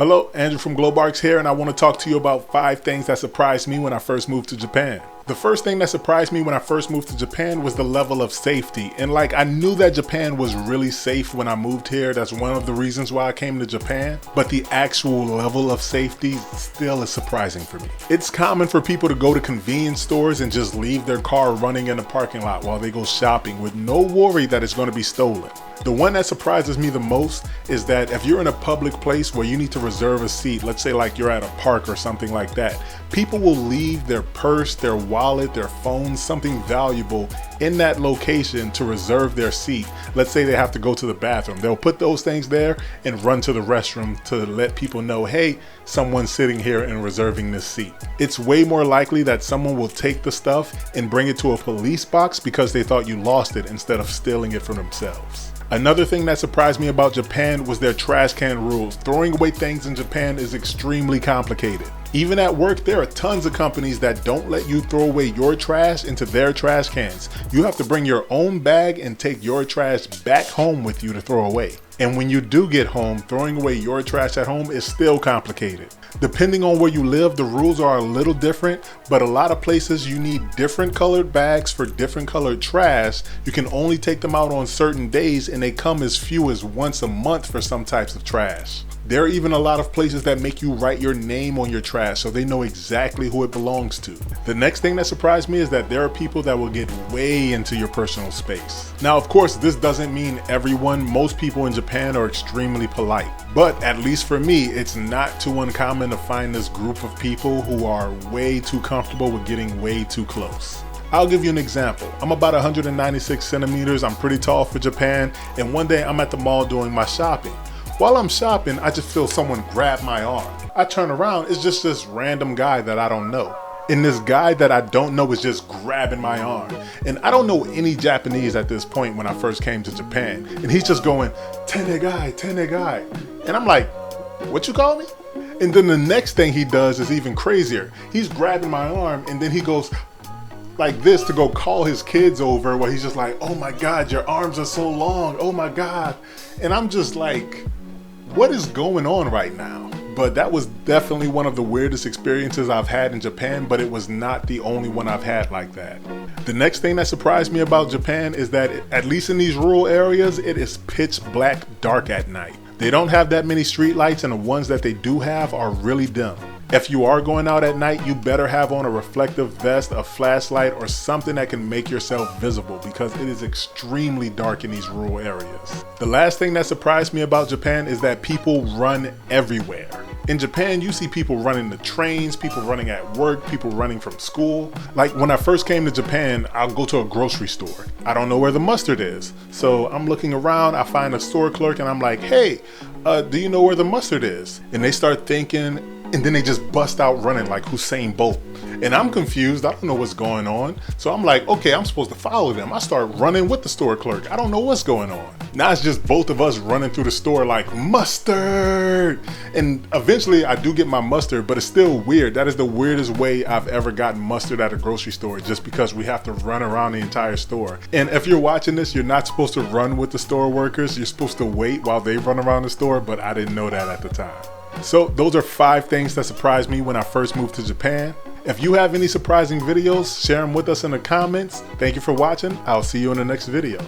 Hello, Andrew from Globarks here, and I want to talk to you about 5 things that surprised me when I first moved to Japan. The first thing that surprised me when I first moved to Japan was the level of safety. And I knew that Japan was really safe when I moved here. That's one of the reasons why I came to Japan. But the actual level of safety still is surprising for me. It's common for people to go to convenience stores and just leave their car running in the parking lot while they go shopping with no worry that it's going to be stolen. The one that surprises me the most is that if you're in a public place where you need to reserve a seat, let's say like you're at a park or something like that, people will leave their purse, their wallet, their phone, something valuable in that location to reserve their seat. Let's say they have to go to the bathroom. They'll put those things there and run to the restroom to let people know, hey, someone's sitting here and reserving this seat. It's way more likely that someone will take the stuff and bring it to a police box because they thought you lost it instead of stealing it for themselves. Another thing that surprised me about Japan was their trash can rules. Throwing away things in Japan is extremely complicated. Even at work, there are tons of companies that don't let you throw away your trash into their trash cans. You have to bring your own bag and take your trash back home with you to throw away. And when you do get home, throwing away your trash at home is still complicated. Depending on where you live, the rules are a little different, but a lot of places you need different colored bags for different colored trash. You can only take them out on certain days, and they come as few as once a month for some types of trash. There are even a lot of places that make you write your name on your trash so they know exactly who it belongs to. The next thing that surprised me is that there are people that will get way into your personal space. Now, of course, this doesn't mean everyone. Most people in Japan are extremely polite. But at least for me, it's not too uncommon to find this group of people who are way too comfortable with getting way too close. I'll give you an example. I'm about 196 centimeters. I'm pretty tall for Japan. And one day I'm at the mall doing my shopping. While I'm shopping, I just feel someone grab my arm. I turn around, it's just this random guy that I don't know. And this guy that I don't know is just grabbing my arm. And I don't know any Japanese at this point when I first came to Japan. And he's just going, "Tenegai, tenegai." And I'm like, "What you call me?" And then the next thing he does is even crazier. He's grabbing my arm and then he goes like this to go call his kids over, where he's just like, "Oh my God, your arms are so long. Oh my God." And I'm just like, what is going on right now? But that was definitely one of the weirdest experiences I've had in Japan, but it was not the only one I've had like that. The next thing that surprised me about Japan is that, at least in these rural areas, it is pitch black dark at night. They don't have that many street lights, and the ones that they do have are really dim. If you are going out at night, you better have on a reflective vest, a flashlight, or something that can make yourself visible, because it is extremely dark in these rural areas. The last thing that surprised me about Japan is that people run everywhere. In Japan, you see people running the trains, people running at work, people running from school. Like when I first came to Japan, I'll go to a grocery store. I don't know where the mustard is. So I'm looking around, I find a store clerk and I'm like, "Hey, do you know where the mustard is?" And they start thinking, and then they just bust out running like Usain Bolt. And I'm confused, I don't know what's going on. So I'm like, okay, I'm supposed to follow them. I start running with the store clerk. I don't know what's going on. Now it's just both of us running through the store like, "Mustard!" And eventually I do get my mustard, but it's still weird. That is the weirdest way I've ever gotten mustard at a grocery store, just because we have to run around the entire store. And if you're watching this, you're not supposed to run with the store workers. You're supposed to wait while they run around the store, but I didn't know that at the time. So those are 5 things that surprised me when I first moved to Japan. If you have any surprising videos, share them with us in the comments. Thank you for watching. I'll see you in the next video.